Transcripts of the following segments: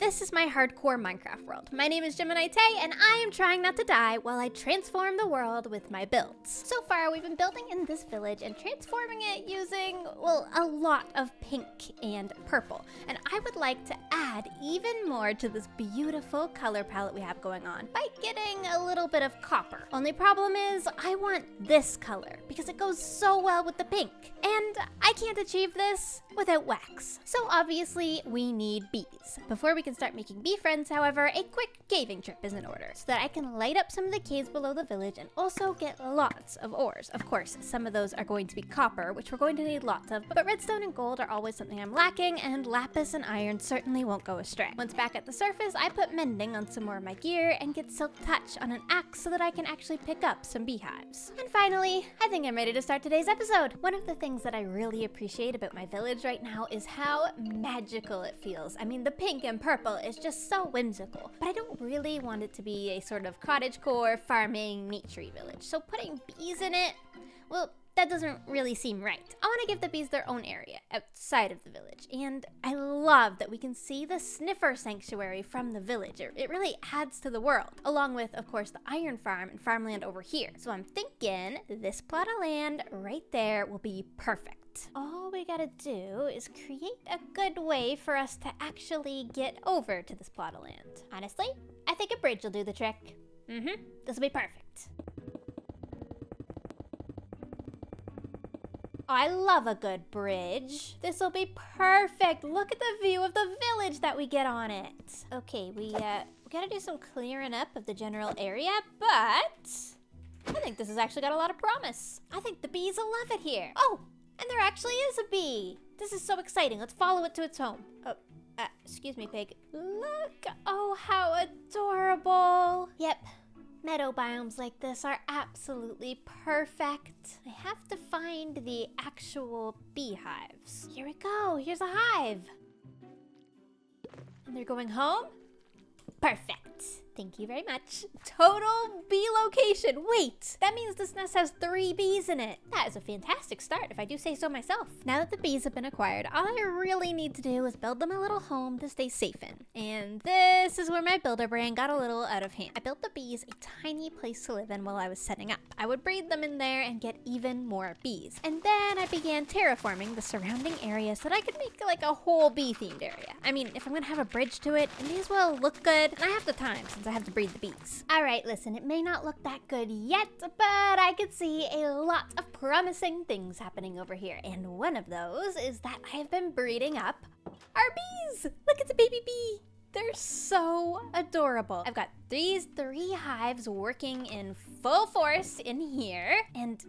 This is my hardcore Minecraft world. My name is GeminiTay, and I am trying not to die while I transform the world with my builds. So far, we've been building in this village and transforming it using, well, a lot of pink and purple. And I would like to add even more to this beautiful color palette we have going on by getting a little bit of copper. Only problem is I want this color because it goes so well with the pink. And I can't achieve this without wax. So obviously we need bees. Before we can start making bee friends, however, a quick caving trip is in order so that I can light up some of the caves below the village and also get lots of ores. Of course, some of those are going to be copper, which we're going to need lots of, but redstone and gold are always something I'm lacking, and lapis and iron certainly won't go astray. Once back at the surface, I put mending on some more of my gear and get silk touch on an axe so that I can actually pick up some beehives. And finally, I think I'm ready to start today's episode. One of the things that I really appreciate about my village right now is how magical it feels. I mean, the pink and purple is just so whimsical, but I don't really want it to be a sort of cottagecore, farming, naturey village. So putting bees in it, well, that doesn't really seem right. I want to give the bees their own area outside of the village, and I love that we can see the sniffer sanctuary from the village. It really adds to the world, along with, of course, the iron farm and farmland over here. So I'm thinking this plot of land right there will be perfect. All we gotta do is create a good way for us to actually get over to this plot of land. Honestly, I think a bridge will do the trick. This will be perfect. Oh, I love a good bridge. This will be perfect. Look at the view of the village that we get on it. Okay, we gotta do some clearing up of the general area, but I think this has actually got a lot of promise. I think the bees will love it here. Oh, and there actually is a bee. This is so exciting. Let's follow it to its home. Oh, excuse me, pig. Look, oh, how adorable. Yep. Meadow biomes like this are absolutely perfect. I have to find the actual beehives. Here we go, here's a hive. And they're going home? Perfect. Thank you very much. Total bee location. Wait, that means this nest has 3 bees in it. That is a fantastic start, if I do say so myself. Now that the bees have been acquired, all I really need to do is build them a little home to stay safe in. And this is where my builder brain got a little out of hand. I built the bees a tiny place to live in while I was setting up. I would breed them in there and get even more bees. And then I began terraforming the surrounding area so that I could make like a whole bee-themed area. I mean, if I'm gonna have a bridge to it, it may as well look good. And I have the time since I have to breed the bees. All right, listen, it may not look that good yet, but I could see a lot of promising things happening over here. And one of those is that I have been breeding up our bees. Look, it's a baby bee. They're so adorable. I've got these 3 hives working in full force in here. And,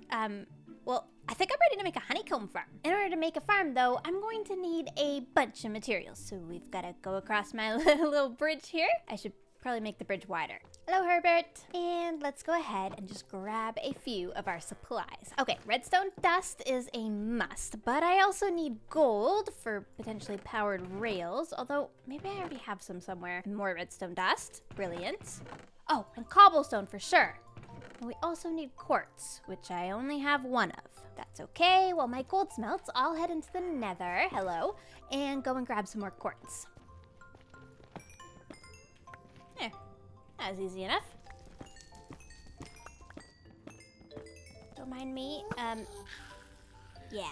well, I think I'm ready to make a honeycomb farm. In order to make a farm, though, I'm going to need a bunch of materials. So we've got to go across my little bridge here. I should probably make the bridge wider. Hello, Herbert. And let's go ahead and just grab a few of our supplies. Okay, redstone dust is a must, but I also need gold for potentially powered rails, although maybe I already have some somewhere. More redstone dust. Brilliant. Oh, and cobblestone for sure. And we also need quartz, which I only have 1 of. That's okay. While my gold smelts, I'll head into the nether, hello, and go and grab some more quartz. There, that was easy enough. Don't mind me, yeah.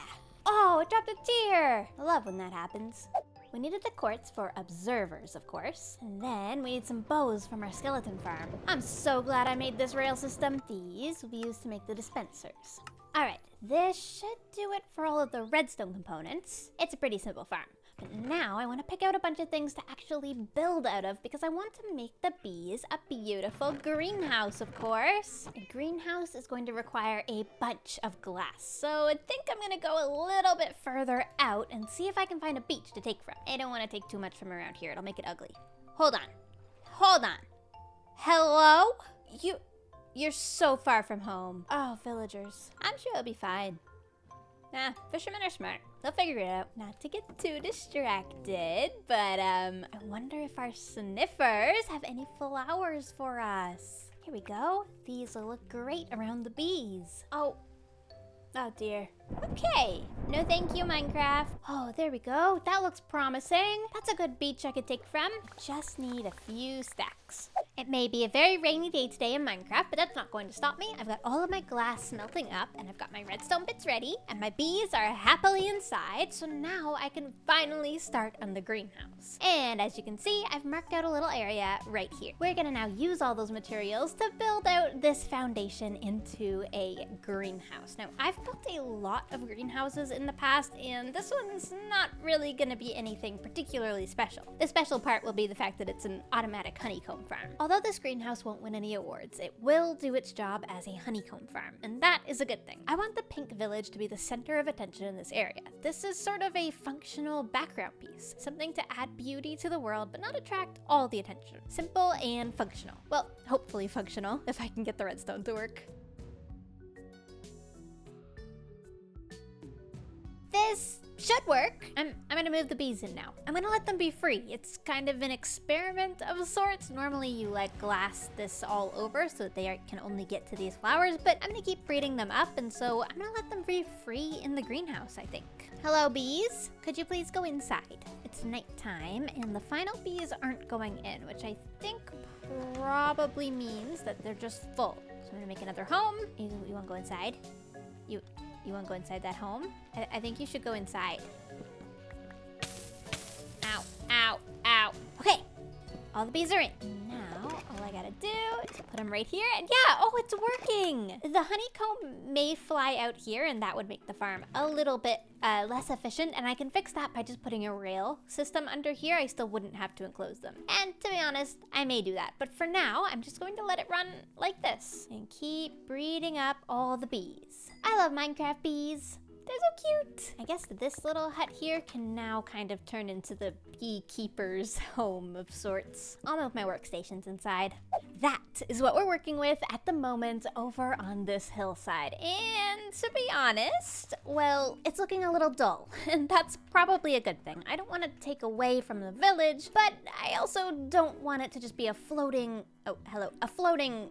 Oh, it dropped a tear! I love when that happens. We needed the quartz for observers, of course. And then we need some bows from our skeleton farm. I'm so glad I made this rail system. These will be used to make the dispensers. All right, this should do it for all of the redstone components. It's a pretty simple farm. But now I want to pick out a bunch of things to actually build out of because I want to make the bees a beautiful greenhouse, of course. A greenhouse is going to require a bunch of glass. So I think I'm going to go a little bit further out and see if I can find a beach to take from. I don't want to take too much from around here. It'll make it ugly. Hold on. Hold on. Hello? You're so far from home. Oh, villagers. I'm sure it'll be fine. Nah, fishermen are smart. They'll figure it out. Not to get too distracted, but I wonder if our sniffers have any flowers for us. Here we go. These will look great around the bees. Oh dear. Okay, no thank you, Minecraft. Oh, there we go. That looks promising. That's a good beach I could take from. Just need a few stacks. It may be a very rainy day today in Minecraft, but that's not going to stop me. I've got all of my glass smelting up, and I've got my redstone bits ready, and my bees are happily inside, so now I can finally start on the greenhouse. And as you can see, I've marked out a little area right here. We're gonna now use all those materials to build out this foundation into a greenhouse. Now, I've built a lot of greenhouses in the past, and this one's not really gonna be anything particularly special. The special part will be the fact that it's an automatic honeycomb farm. Although this greenhouse won't win any awards, it will do its job as a honeycomb farm, and that is a good thing. I want the pink village to be the center of attention in this area. This is sort of a functional background piece, something to add beauty to the world but not attract all the attention. Simple and functional. Well, hopefully functional, if I can get the redstone to work. This should work. I'm gonna move the bees in now. I'm gonna let them be free. It's kind of an experiment of sorts. Normally you like glass this all over so that they can only get to these flowers, but I'm gonna keep breeding them up, and so I'm gonna let them be free in the greenhouse, I think. Hello, bees. Could you please go inside? It's nighttime, and the final bees aren't going in, which I think probably means that they're just full. So I'm gonna make another home. You wanna go inside? You want to go inside that home? I think you should go inside. Ow, ow, ow. Okay, all the bees are in. Now, all I gotta do is put them right here, and yeah, oh, it's working. The honeycomb may fly out here, and that would make the farm a little bit less efficient, and I can fix that by just putting a rail system under here. I still wouldn't have to enclose them. And to be honest, I may do that, but for now, I'm just going to let it run like this and keep breeding up all the bees. I love Minecraft bees. They're so cute. I guess this little hut here can now kind of turn into the beekeeper's home of sorts. I'll move my workstations inside. That is what we're working with at the moment over on this hillside. And to be honest, well, it's looking a little dull, and that's probably a good thing. I don't want to take away from the village, but I also don't want it to just be a floating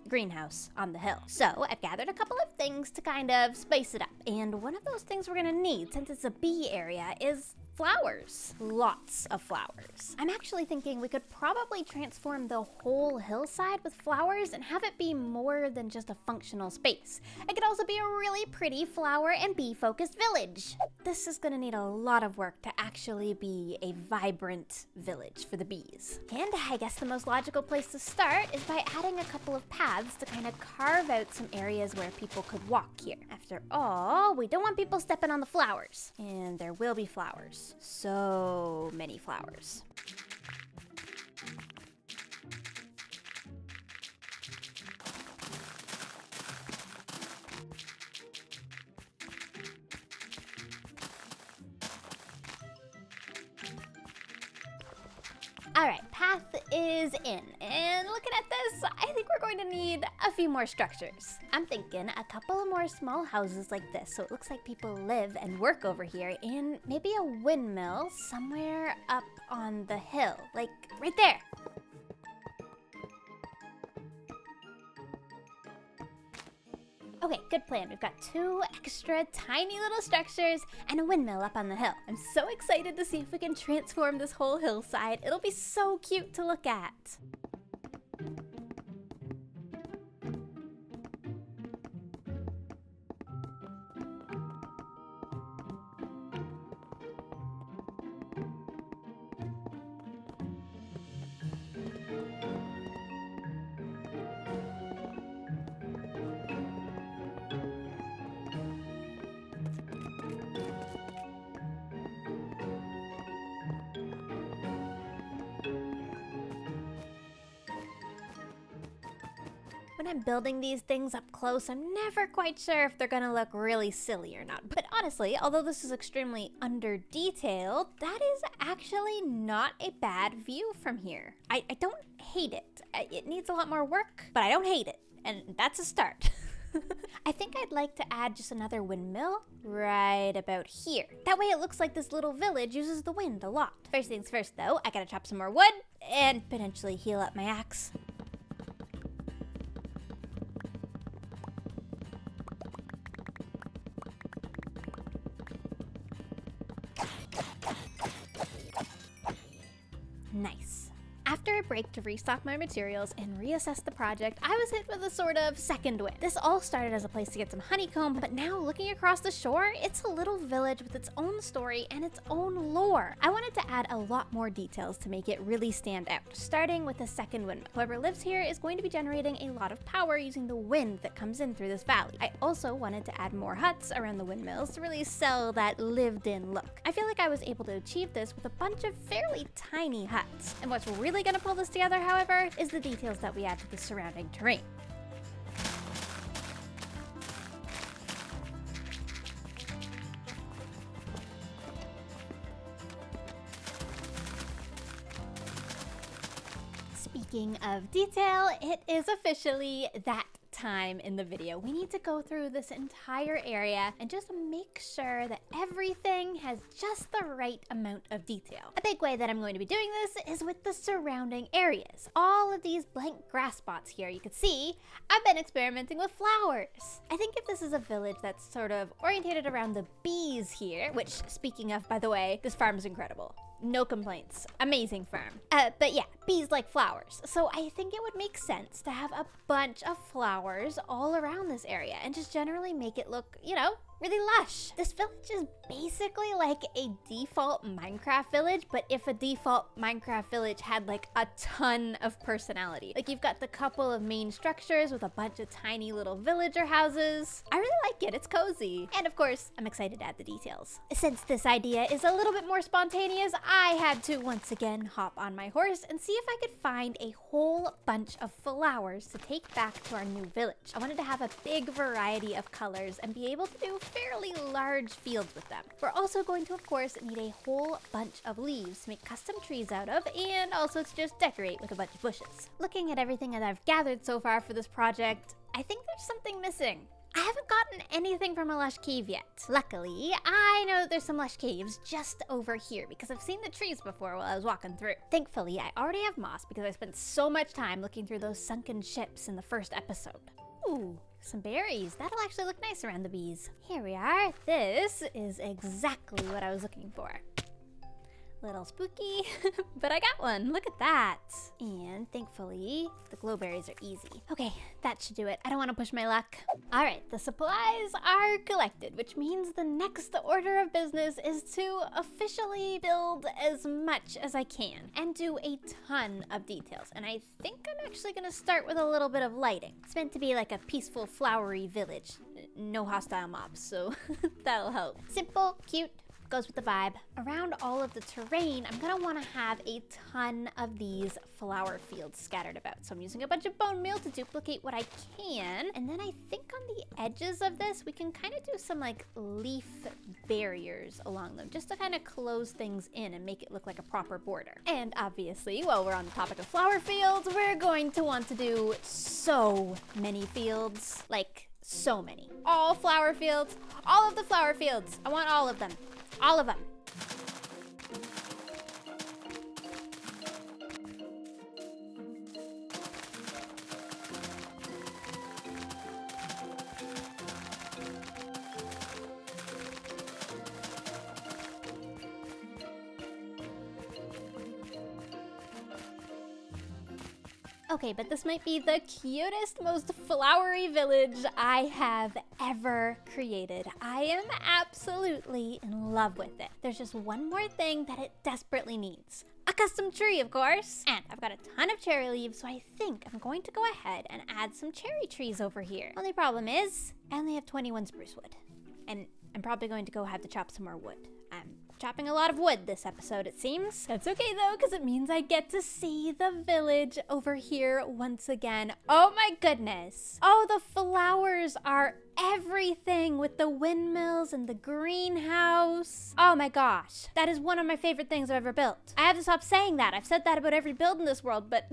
greenhouse on the hill. So I've gathered a couple of things to kind of spice it up. And one of those things we're gonna need, since it's a bee area, is flowers. Lots of flowers. I'm actually thinking we could probably transform the whole hillside with flowers and have it be more than just a functional space. It could also be a really pretty flower and bee focused village. This is gonna need a lot of work to actually be a vibrant village for the bees. And I guess the most logical place to start is by adding a couple of paths to kind of carve out some areas where people could walk here. After all, we don't want people stepping on the flowers. And there will be flowers. So many flowers. All right, path is in, and looking at this, I think we're going to need a few more structures. I'm thinking a couple of more small houses like this, so it looks like people live and work over here, and maybe a windmill somewhere up on the hill, like right there. Okay, good plan. We've got 2 extra tiny little structures and a windmill up on the hill. I'm so excited to see if we can transform this whole hillside. It'll be so cute to look at. When I'm building these things up close, I'm never quite sure if they're gonna look really silly or not. But honestly, although this is extremely under-detailed, that is actually not a bad view from here. I don't hate it. It needs a lot more work, but I don't hate it. And that's a start. I think I'd like to add just another windmill right about here. That way it looks like this little village uses the wind a lot. First things first though, I gotta chop some more wood and potentially heal up my axe. a break to restock my materials and reassess the project, I was hit with a sort of second wind. This all started as a place to get some honeycomb, but now looking across the shore, it's a little village with its own story and its own lore. I wanted to add a lot more details to make it really stand out, starting with the second windmill. Whoever lives here is going to be generating a lot of power using the wind that comes in through this valley. I also wanted to add more huts around the windmills to really sell that lived-in look. I feel like I was able to achieve this with a bunch of fairly tiny huts. And what's really going to pull this together, however, is the details that we add to the surrounding terrain. Speaking of detail, it is officially that time in the video. We need to go through this entire area and just make sure that everything has just the right amount of detail. A big way that I'm going to be doing this is with the surrounding areas. All of these blank grass spots here, you can see I've been experimenting with flowers. I think if this is a village that's sort of orientated around the bees here, which, speaking of, by the way, this farm is incredible. No complaints. Amazing farm. But yeah, bees like flowers. So I think it would make sense to have a bunch of flowers all around this area and just generally make it look, you know, really lush. This village is basically like a default Minecraft village, but if a default Minecraft village had like a ton of personality. Like you've got the couple of main structures with a bunch of tiny little villager houses. I really like it, it's cozy. And of course, I'm excited to add the details. Since this idea is a little bit more spontaneous, I had to once again hop on my horse and see if I could find a whole bunch of flowers to take back to our new village. I wanted to have a big variety of colors and be able to do fairly large fields with them. We're also going to, of course, need a whole bunch of leaves to make custom trees out of, and also to just decorate with a bunch of bushes. Looking at everything that I've gathered so far for this project, I think there's something missing. I haven't gotten anything from a lush cave yet. Luckily, I know that there's some lush caves just over here because I've seen the trees before while I was walking through. Thankfully, I already have moss because I spent so much time looking through those sunken ships in the first episode. Ooh, some berries. That'll actually look nice around the bees. Here we are. This is exactly what I was looking for. Little spooky, but I got one. Look at that. And thankfully, the glowberries are easy. Okay, that should do it. I don't want to push my luck. All right, the supplies are collected, which means the next order of business is to officially build as much as I can and do a ton of details. And I think I'm actually going to start with a little bit of lighting. It's meant to be like a peaceful, flowery village. No hostile mobs, so that'll help. Simple, cute, goes with the vibe. Around all of the terrain, I'm gonna wanna have a ton of these flower fields scattered about. So I'm using a bunch of bone meal to duplicate what I can. And then I think on the edges of this, we can kind of do some like leaf barriers along them just to kind of close things in and make it look like a proper border. And obviously, while we're on the topic of flower fields, we're going to want to do so many fields, like so many. All flower fields, all of the flower fields. I want all of them. All of them. Okay, but this might be the cutest, most flowery village I have ever created. I am absolutely in love with it. There's just one more thing that it desperately needs. A custom tree, of course. And I've got a ton of cherry leaves, so I think I'm going to go ahead and add some cherry trees over here. Only problem is, I only have 21 spruce wood. And I'm probably going to go have to chop some more wood. I'm chopping a lot of wood this episode, it seems. That's okay though, because it means I get to see the village over here once again. Oh my goodness. Oh, the flowers are everything with the windmills and the greenhouse. Oh my gosh. That is one of my favorite things I've ever built. I have to stop saying that. I've said that about every build in this world, but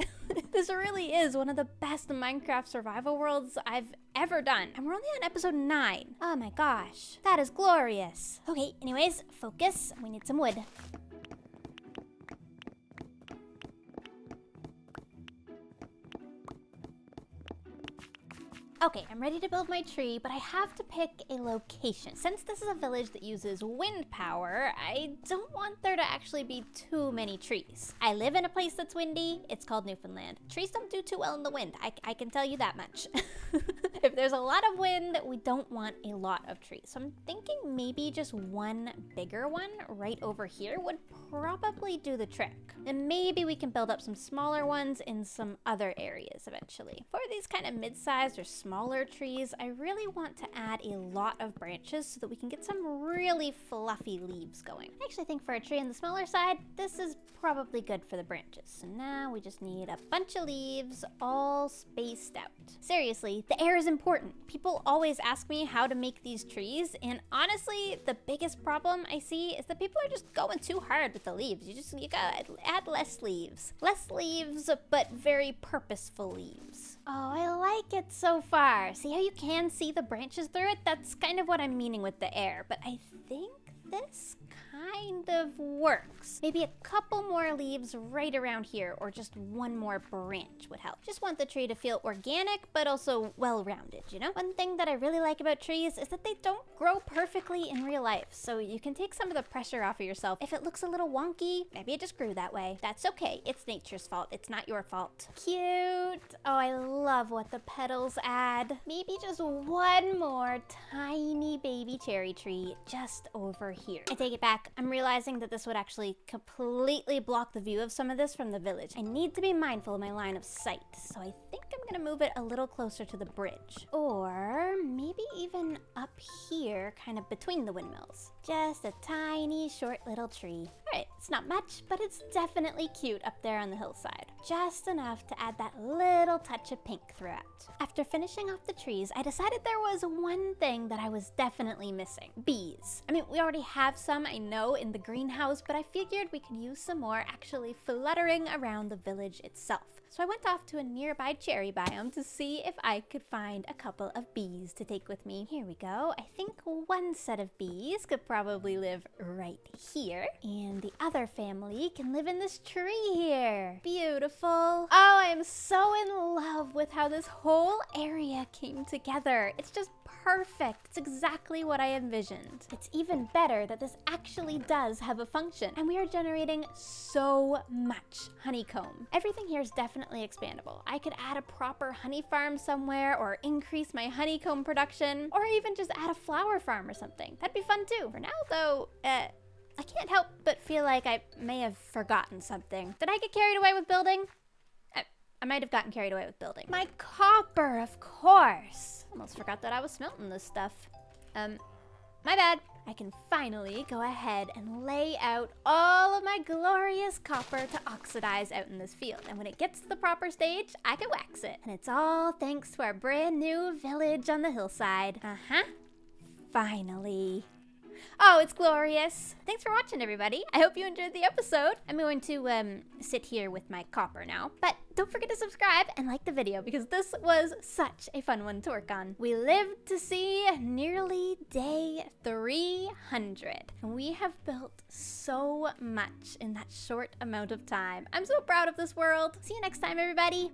this really is one of the best Minecraft survival worlds I've ever done. And we're only on episode 9. Oh my gosh. That is glorious. Okay, anyways, focus. We need some wood. Okay, I'm ready to build my tree, but I have to pick a location. Since this is a village that uses wind power, I don't want there to actually be too many trees. I live in a place that's windy. It's called Newfoundland. Trees don't do too well in the wind. I can tell you that much. If there's a lot of wind, we don't want a lot of trees. So I'm thinking maybe just one bigger one right over here would probably do the trick. And maybe we can build up some smaller ones in some other areas eventually. For these kind of mid-sized or smaller trees, I really want to add a lot of branches so that we can get some really fluffy leaves going. I actually think for a tree on the smaller side, this is probably good for the branches. So now we just need a bunch of leaves all spaced out. Seriously, the air is important. People always ask me how to make these trees, and honestly, the biggest problem I see is that people are just going too hard with the leaves. You gotta add less leaves. Less leaves, but very purposeful leaves. Oh, I like it so far. See how you can see the branches through it? That's kind of what I'm meaning with the air, but I think this kind of works. Maybe a couple more leaves right around here, or just one more branch would help. Just want the tree to feel organic, but also well-rounded, you know? One thing that I really like about trees is that they don't grow perfectly in real life, so you can take some of the pressure off of yourself. If it looks a little wonky, maybe it just grew that way. That's okay. It's nature's fault. It's not your fault. Cute. Oh, I love what the petals add. Maybe just one more tiny baby cherry tree just over here. I take it back. I'm realizing that this would actually completely block the view of some of this from the village. I need to be mindful of my line of sight, so I think I'm gonna move it a little closer to the bridge. Or maybe even up here, kind of between the windmills. Just a tiny, short little tree. All right, it's not much, but it's definitely cute up there on the hillside. Just enough to add that little touch of pink throughout. After finishing off the trees, I decided there was one thing that I was definitely missing. Bees. I mean, we already have some, I know, in the greenhouse, but I figured we could use some more actually fluttering around the village itself. So I went off to a nearby cherry biome to see if I could find a couple of bees to take with me. Here we go. I think one set of bees could probably live right here, and the other family can live in this tree here. Beautiful. Oh, I am so in love with how this whole area came together. It's just perfect. It's exactly what I envisioned. It's even better that this actually does have a function, and we are generating so much honeycomb. Everything here is definitely expandable. I could add a proper honey farm somewhere, or increase my honeycomb production, or even just add a flower farm or something. That'd be fun too. For now though, I can't help but feel like I may have forgotten something. Did I get carried away with building? I might have gotten carried away with building. My copper, of course. Almost forgot that I was smelting this stuff. My bad. I can finally go ahead and lay out all of my glorious copper to oxidize out in this field. And when it gets to the proper stage, I can wax it. And it's all thanks to our brand new village on the hillside. Finally. Oh, it's glorious. Thanks for watching, everybody. I hope you enjoyed the episode. I'm going to sit here with my copper now. But don't forget to subscribe and like the video, because this was such a fun one to work on. We lived to see nearly day 300. And we have built so much in that short amount of time. I'm so proud of this world. See you next time, everybody.